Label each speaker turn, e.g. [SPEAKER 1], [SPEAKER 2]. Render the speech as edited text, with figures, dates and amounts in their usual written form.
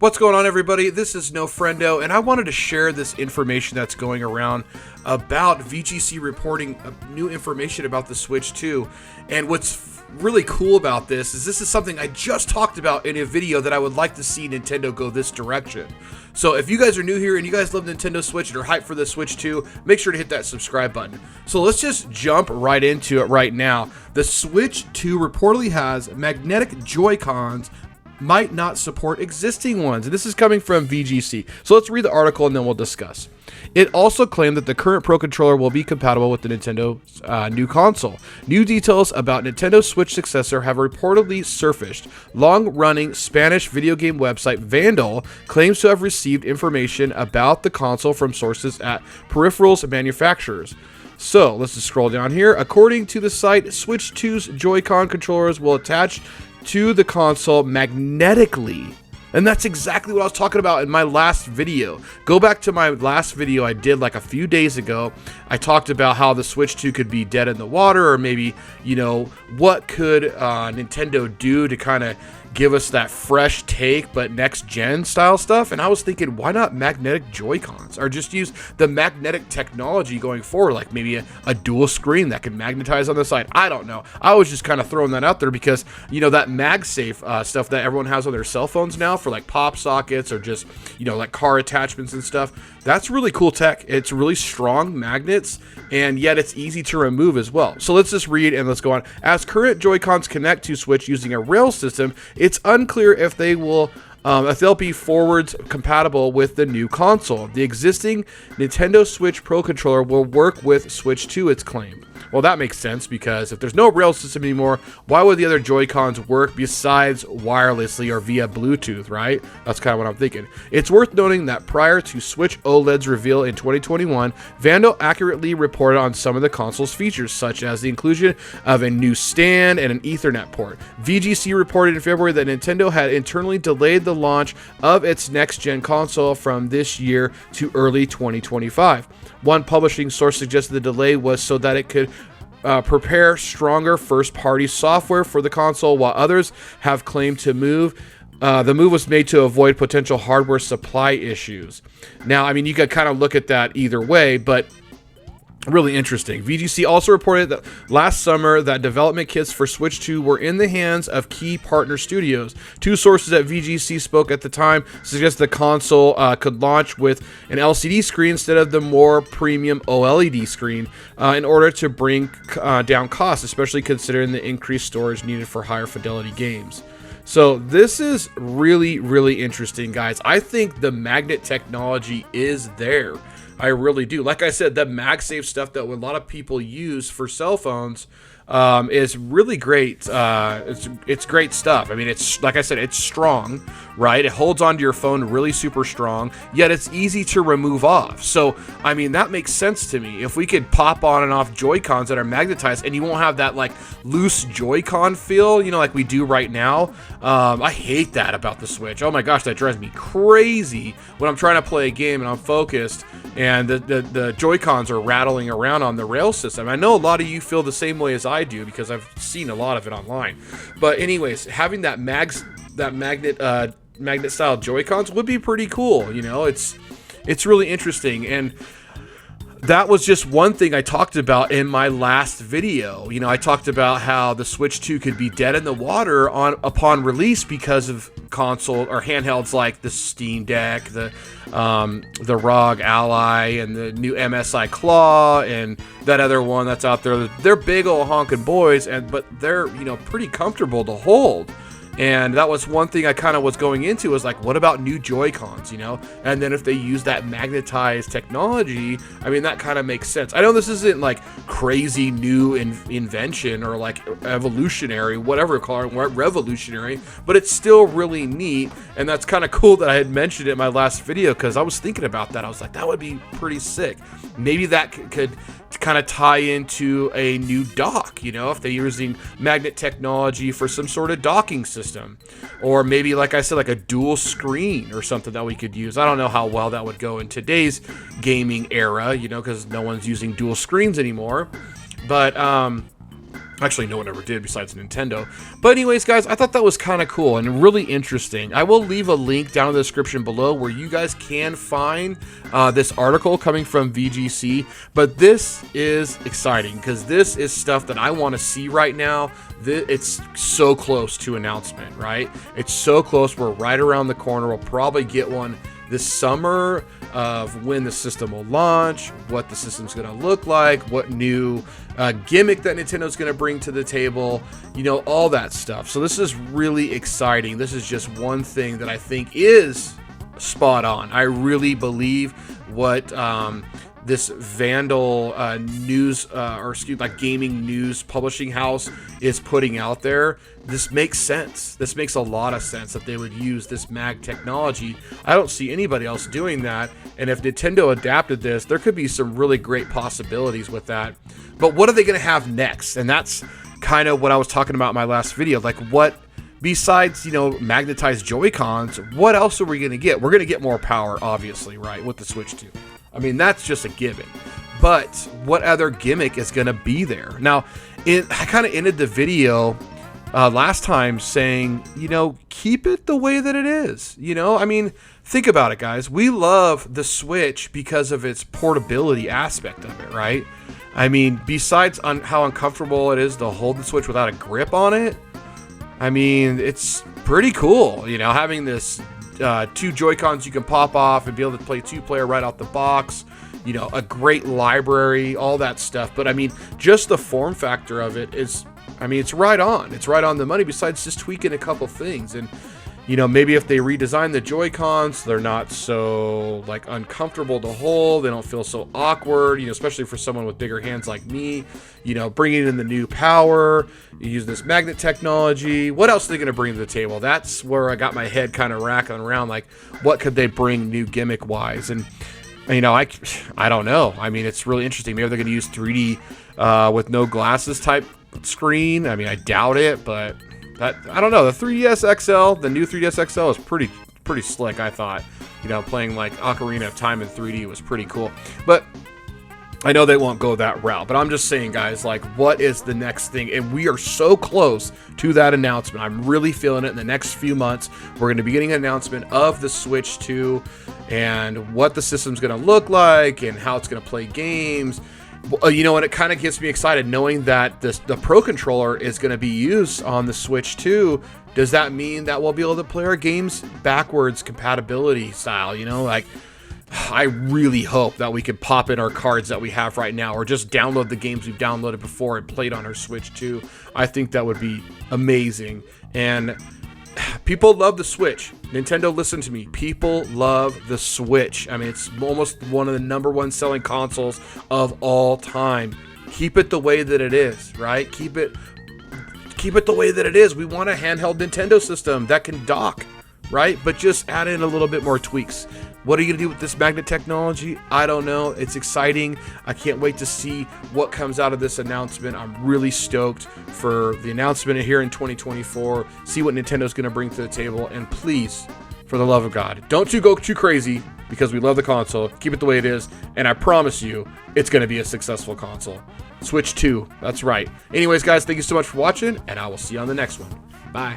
[SPEAKER 1] What's going on, everybody? This is No Friendo, and I wanted to share this information that's going around about VGC reporting new information about the Switch 2. And what's really cool about this is something I just talked about in a video that I would like to see Nintendo go this direction. So if you guys are new here and you guys love Nintendo Switch and are hyped for the Switch 2, make sure to hit that subscribe button. So let's just jump right into it right now. The Switch 2 reportedly has magnetic Joy-Cons might not support existing ones. And this is coming from VGC. So let's read the article and then we'll discuss. It also claimed that the current Pro Controller will be compatible with the Nintendo's new console. New details about Nintendo Switch successor have reportedly surfaced. Long-running Spanish video game website Vandal claims to have received information about the console from sources at peripherals manufacturers. So let's just scroll down here. According to the site, Switch 2's Joy-Con controllers will attach to the console magnetically. And that's exactly what I was talking about in my last video. Go back to my last video I did like a few days ago. I talked about how the Switch 2 could be dead in the water, or maybe, you know, what could Nintendo do to kind of give us that fresh take but next gen style stuff. And I was thinking, why not magnetic Joy-Cons, or just use the magnetic technology going forward, like maybe a dual screen that can magnetize on the side. I don't know. I was just kind of throwing that out there because, you know, that MagSafe stuff that everyone has on their cell phones now for like pop sockets or just, you know, like car attachments and stuff. That's really cool tech. It's really strong magnets, and yet it's easy to remove as well. So let's just read and let's go on. As current Joy-Cons connect to Switch using a rail system, it's unclear if they'll be forwards compatible with the new console. The existing Nintendo Switch Pro Controller will work with Switch 2, it's claimed. Well, that makes sense, because if there's no rail system anymore, why would the other Joy-Cons work besides wirelessly or via Bluetooth, right? That's kind of what I'm thinking. It's worth noting that prior to Switch OLED's reveal in 2021, Vandal accurately reported on some of the console's features, such as the inclusion of a new stand and an Ethernet port. VGC reported in February that Nintendo had internally delayed the launch of its next-gen console from this year to early 2025. One publishing source suggested the delay was so that it could prepare stronger first-party software for the console, while others have claimed the move was made to avoid potential hardware supply issues. Now, I mean, you could kind of look at that either way, but really interesting. VGC also reported that last summer that development kits for Switch 2 were in the hands of key partner studios. Two sources at VGC spoke at the time suggest the console could launch with an LCD screen instead of the more premium OLED screen in order to bring down costs, especially considering the increased storage needed for higher fidelity games. So this is really, really interesting, guys. I think the magnet technology is there. I really do. Like I said, the MagSafe stuff that a lot of people use for cell phones is really great. It's great stuff. I mean, it's, like I said, it's strong, right? It holds onto your phone really super strong, yet it's easy to remove off. So, I mean, that makes sense to me. If we could pop on and off Joy-Cons that are magnetized, and you won't have that like loose Joy-Con feel, you know, like we do right now. I hate that about the Switch. Oh my gosh, that drives me crazy when I'm trying to play a game and I'm focused and the Joy-Cons are rattling around on the rail system. I know a lot of you feel the same way as I do, because I've seen a lot of it online. But anyways, having that magnet style Joy-Cons would be pretty cool. You know, it's really interesting. And that was just one thing I talked about in my last video. You know, I talked about how the Switch 2 could be dead in the water upon release because of console or handhelds like the Steam Deck, the ROG Ally, and the new MSI Claw, and that other one that's out there. They're big old honking boys, but they're, you know, pretty comfortable to hold. And that was one thing I kind of was going into, was like, what about new Joy-Cons, you know? And then if they use that magnetized technology, I mean, that kind of makes sense. I know this isn't like crazy new invention or like evolutionary, whatever call it, revolutionary, but it's still really neat. And that's kind of cool that I had mentioned it in my last video, because I was thinking about that. I was like, that would be pretty sick. Maybe that could kind of tie into a new dock, you know, if they're using magnet technology for some sort of docking system, or maybe, like I said, like a dual screen or something that we could use. I don't know how well that would go in today's gaming era, you know, because no one's using dual screens anymore. But Actually, no one ever did besides Nintendo. But anyways, guys, I thought that was kind of cool and really interesting. I will leave a link down in the description below where you guys can find this article coming from VGC. But this is exciting because this is stuff that I want to see right now. It's so close to announcement, right? It's so close. We're right around the corner. We'll probably get one this summer of when the system will launch, what the system's going to look like, what new gimmick that Nintendo's going to bring to the table, you know, all that stuff. So this is really exciting. This is just one thing that I think is spot on. I really believe what this Vandal news gaming news publishing house is putting out there. This makes sense. This makes a lot of sense that they would use this mag technology. I don't see anybody else doing that. And if Nintendo adapted this, there could be some really great possibilities with that. But what are they going to have next? And that's kind of what I was talking about in my last video. Like, what, besides, you know, magnetized Joy-Cons, what else are we going to get? We're going to get more power, obviously, right, with the Switch 2. I mean, that's just a given. But what other gimmick is going to be there? Now, I kind of ended the video last time saying, you know, keep it the way that it is. You know, I mean, think about it, guys. We love the Switch because of its portability aspect of it, right? I mean, besides on how uncomfortable it is to hold the Switch without a grip on it, I mean, it's pretty cool, you know, having this 2 Joy-Cons you can pop off and be able to play 2-player right out the box, you know, a great library, all that stuff. But I mean, just the form factor of it is, I mean, it's right on. It's right on the money, besides just tweaking a couple things. And, you know, maybe if they redesign the Joy-Cons, they're not so, like, uncomfortable to hold. They don't feel so awkward, you know, especially for someone with bigger hands like me. You know, bringing in the new power, you use this magnet technology. What else are they going to bring to the table? That's where I got my head kind of racking around, like, what could they bring new gimmick-wise? And, you know, I don't know. I mean, it's really interesting. Maybe they're going to use 3D with no glasses type screen. I mean, I doubt it, but I don't know. The 3DS XL, the new 3DS XL is pretty slick, I thought. You know, playing like Ocarina of Time in 3D was pretty cool. But I know they won't go that route. But I'm just saying, guys, like, what is the next thing? And we are so close to that announcement. I'm really feeling it in the next few months. We're going to be getting an announcement of the Switch 2 and what the system's going to look like and how it's going to play games. You know, and it kind of gets me excited knowing that the Pro Controller is going to be used on the Switch 2. Does that mean that we'll be able to play our games backwards compatibility style? You know, like, I really hope that we can pop in our cards that we have right now or just download the games we've downloaded before and played on our Switch 2. I think that would be amazing. And people love the Switch. Nintendo, listen to me. People love the Switch. I mean, it's almost one of the #1 selling consoles of all time. Keep it the way that it is, right? Keep it the way that it is. We want a handheld Nintendo system that can dock, right? But just add in a little bit more tweaks. What are you going to do with this magnet technology? I don't know. It's exciting. I can't wait to see what comes out of this announcement. I'm really stoked for the announcement here in 2024. See what Nintendo's going to bring to the table. And please, for the love of God, don't go too crazy because we love the console. Keep it the way it is. And I promise you, it's going to be a successful console. Switch 2. That's right. Anyways, guys, thank you so much for watching. And I will see you on the next one. Bye.